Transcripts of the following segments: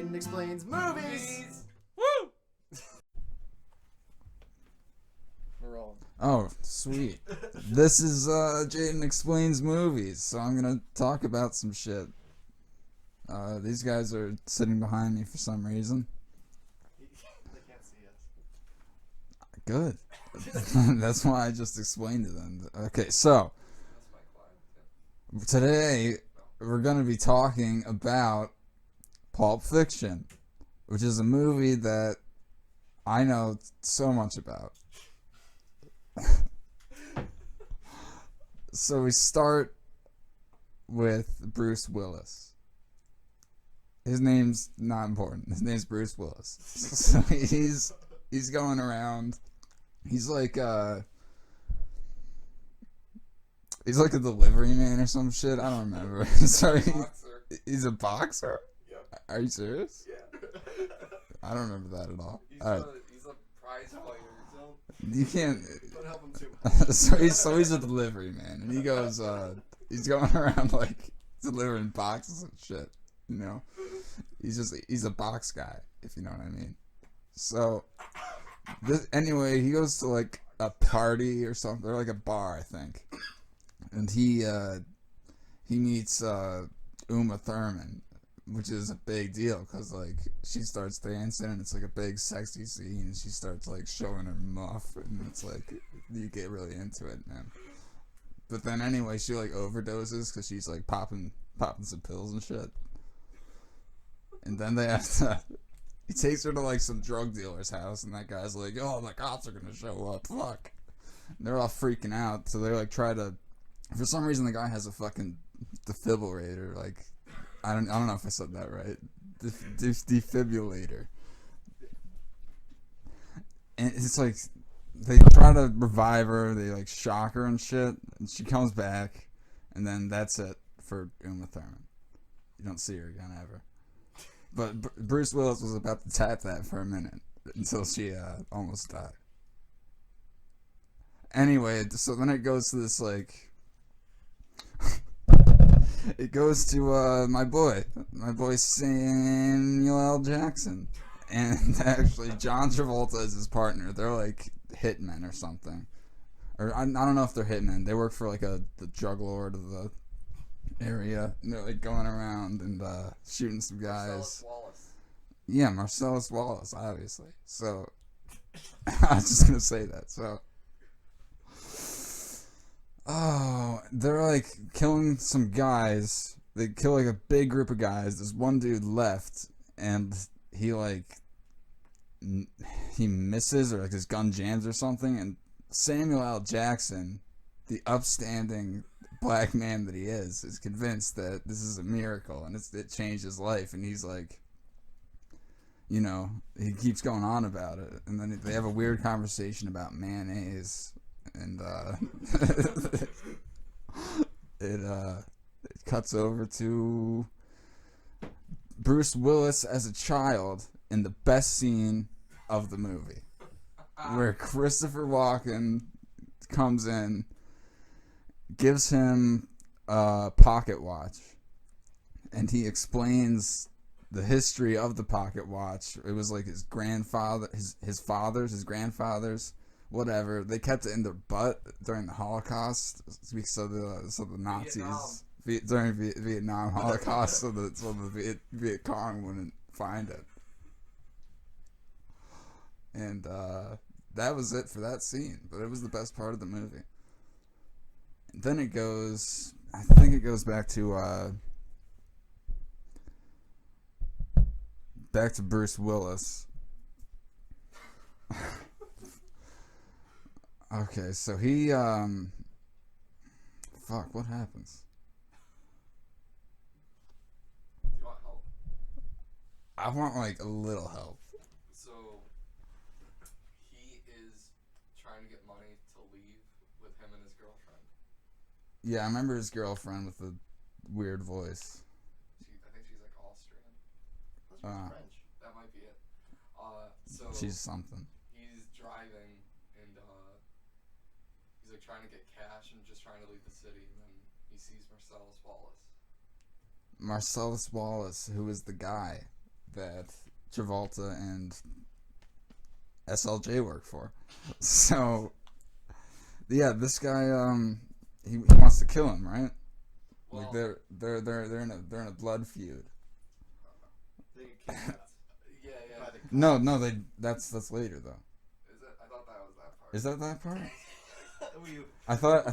Jayden Explains Movies! Woo! We're rolling. Oh, sweet. This is Jayden Explains Movies, so I'm gonna talk about some shit. These guys are sitting behind me for some reason. They can't see us. Good. That's why I just explained to them. Okay, so today we're gonna be talking about Pulp Fiction, which is a movie that I know so much about. So we start with Bruce Willis. His name's not important. His name's Bruce Willis. So he's going around. He's like a delivery man or some shit. I don't remember. Sorry. He's a boxer? Yep. Are you serious? Yeah. I don't remember that at all. He's, Alright. he's a prize fighter, so. You can't. Don't help him too much. so he's a delivery man, and he goes. He's going around like delivering boxes and shit. You know, he's a box guy, if you know what I mean. So anyway, he goes to like a party or something, or like a bar, I think, and he meets Uma Thurman, which is a big deal because like she starts dancing and it's like a big sexy scene and she starts like showing her muff and it's like you get really into it, man. But then anyway, she like overdoses because she's like popping some pills and shit. And then they have to. He takes her to like some drug dealer's house and that guy's like, "Oh, the cops are gonna show up. Fuck." And they're all freaking out, so they like try to. For some reason, the guy has a fucking defibrillator, like. I don't know if I said that right. Defibrillator. And it's like they try to revive her, they like shock her and shit, and she comes back, and then that's it for Uma Thurman. You don't see her again ever. But Bruce Willis was about to tap that for a minute until she almost died. Anyway, so then it goes to this like. It goes to my boy Samuel L. Jackson, and actually John Travolta is his partner. They're like hitmen or something, or I don't know if they're hitmen. They work for like the drug lord of the area, and they're like going around and shooting some guys. Marcellus Wallace. Yeah, Marcellus Wallace, obviously. So I was just gonna say that. So. Oh, they're like killing some guys. They kill like a big group of guys. There's one dude left, and he misses or like his gun jams or something. And Samuel L. Jackson, the upstanding black man that he is convinced that this is a miracle and it changed his life. And he's like, you know, he keeps going on about it. And then they have a weird conversation about mayonnaise. And it cuts over to Bruce Willis as a child in the best scene of the movie, where Christopher Walken comes in, gives him a pocket watch, and he explains the history of the pocket watch. It was like his grandfather, his grandfather's. Whatever, they kept it in their butt during the Holocaust, so the Nazis during Vietnam Holocaust, so the Viet Cong wouldn't find it, and that was it for that scene. But it was the best part of the movie. And then it goes, I think it goes back to Bruce Willis. Okay, so he, fuck, what happens? Do you want help? I want, like, a little help. So, he is trying to get money to leave with him and his girlfriend. Yeah, I remember his girlfriend with the weird voice. I think she's, like, Austrian. French. That might be it. So She's something. he's driving, and, he's, like, trying to get cash and just trying to leave the city, and then he sees Marcellus Wallace. Marcellus Wallace, who is the guy that Travolta and SLJ work for. So, yeah, this guy, he wants to kill him, right? Well, Like they're in a blood feud. They get kidnapped yeah. by the cops. No, that's later though. Is it? I thought that was that part. Is that part? We- I thought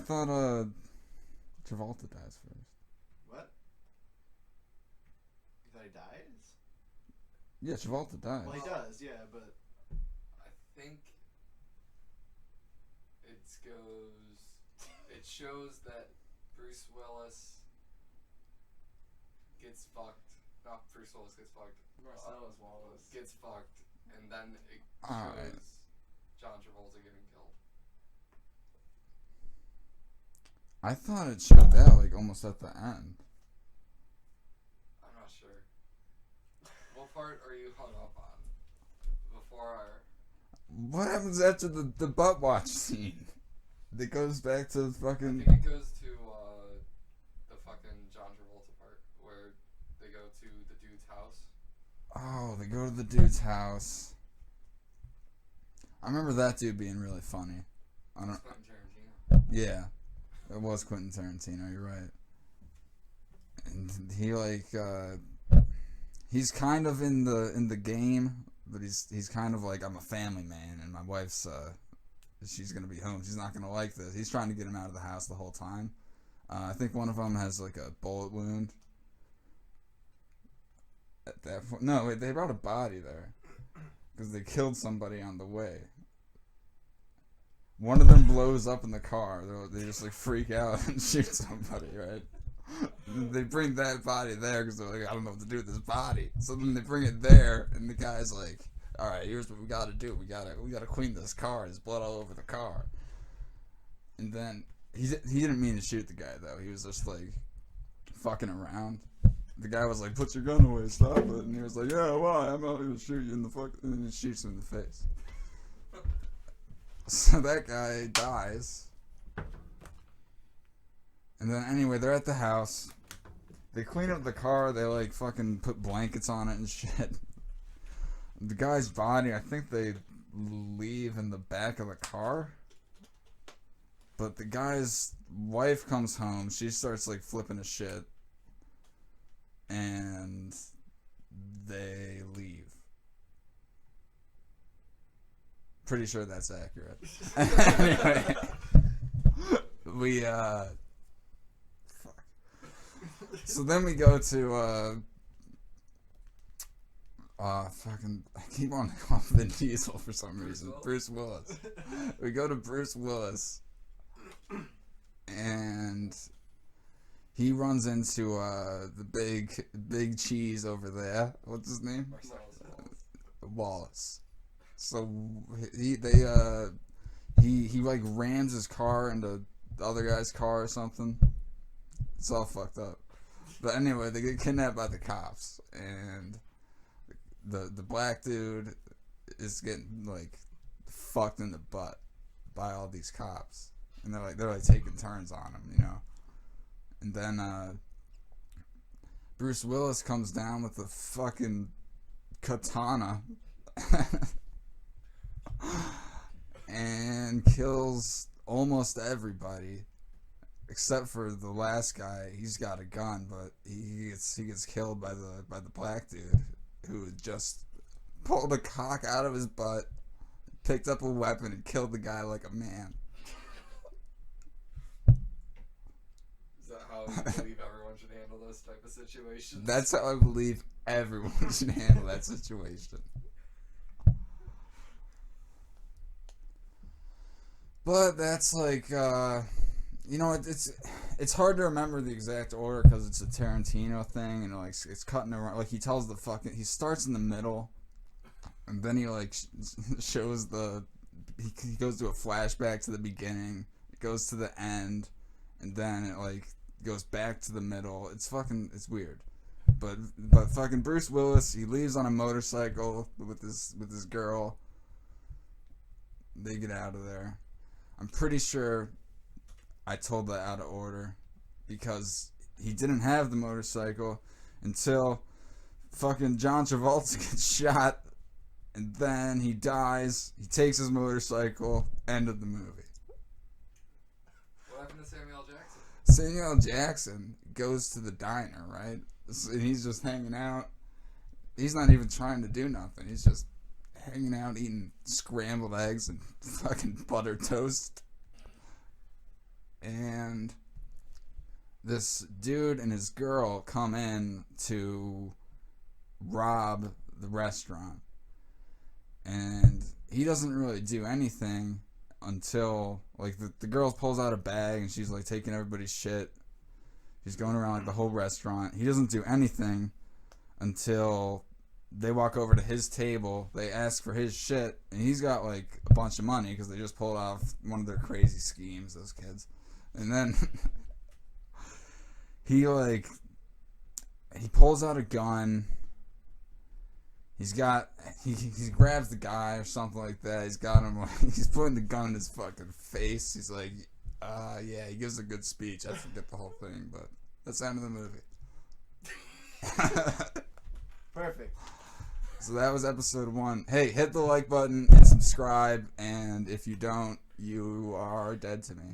Travolta dies first. What? You thought he dies? Yeah, Travolta dies. Well, he does, yeah, but I think it shows that Bruce Willis gets fucked. Not Bruce Willis gets fucked. Marcellus Wallace. Gets fucked, and then it Alright. shows John Travolta getting killed. I thought it showed that like almost at the end. I'm not sure. What part are you hung up on? Before our... What happens after the butt watch scene? It goes back to I fucking. think it goes to the fucking John Travolta part where they go to the dude's house. Oh, they go to the dude's house. I remember that dude being really funny. I don't. Quentin Tarantino. Yeah, it was Quentin Tarantino. You're right. And he he's kind of in the game, but he's kind of like, I'm a family man, and my wife's she's gonna be home. She's not gonna like this. He's trying to get him out of the house the whole time. I think one of them has like a bullet wound. At that point, no, wait, they brought a body there because they killed somebody on the way. One of them blows up in the car. They just like freak out and shoot somebody, right? They bring that body there because they're like, I don't know what to do with this body. So then they bring it there, and the guy's like, all right, here's what we got to do. We gotta clean this car. There's blood all over the car. And then he didn't mean to shoot the guy though. He was just like fucking around. The guy was like, put your gun away, stop it. And he was like, yeah, why? I'm not gonna shoot you in the fuck. And then he shoots him in the face. So that guy dies. And then anyway, they're at the house. They clean up the car. They like fucking put blankets on it and shit. The guy's body, I think they leave in the back of the car. But the guy's wife comes home. She starts like flipping his shit. And they leave. Pretty sure that's accurate. Anyway, we fuck. So then we go to fucking, I keep on calling Vin Diesel for some reason. Bruce Willis. We go to Bruce Willis, and he runs into the big cheese over there. What's his name? Marcellus Wallace. So he like rams his car into the other guy's car or something. It's all fucked up. But anyway, they get kidnapped by the cops, and the black dude is getting like fucked in the butt by all these cops, and they're like taking turns on him, you know. And then Bruce Willis comes down with the fucking katana and kills almost everybody except for the last guy. He's got a gun, but he gets killed by the black dude who just pulled a cock out of his butt, picked up a weapon, and killed the guy like a man. Is that how you believe everyone should handle those type of situations? That's how I believe everyone should handle that situation. But that's like, you know, it's hard to remember the exact order because it's a Tarantino thing, and like it's cutting around. Like he starts in the middle, and then he like shows he goes to a flashback to the beginning. It goes to the end, and then it like goes back to the middle. It's weird. But fucking Bruce Willis, he leaves on a motorcycle with his girl. They get out of there. I'm pretty sure I told that out of order because he didn't have the motorcycle until fucking John Travolta gets shot, and then he dies. He takes his motorcycle. End of the movie. What happened to Samuel L. Jackson? Samuel L. Jackson goes to the diner, right? And he's just hanging out. He's not even trying to do nothing. He's just hanging out eating scrambled eggs and fucking buttered toast. And this dude and his girl come in to rob the restaurant. And he doesn't really do anything until, like, the girl pulls out a bag and she's, like, taking everybody's shit. She's going around, like, the whole restaurant. He doesn't do anything until they walk over to his table. They ask for his shit, and he's got, like, a bunch of money because they just pulled off one of their crazy schemes, those kids. And then he pulls out a gun. He grabs the guy or something like that. He's got him, like, he's putting the gun in his fucking face. He's like, yeah, he gives a good speech. I forget the whole thing, but that's the end of the movie. Perfect. So that was episode 1. Hey, hit the like button and subscribe, and if you don't, you are dead to me.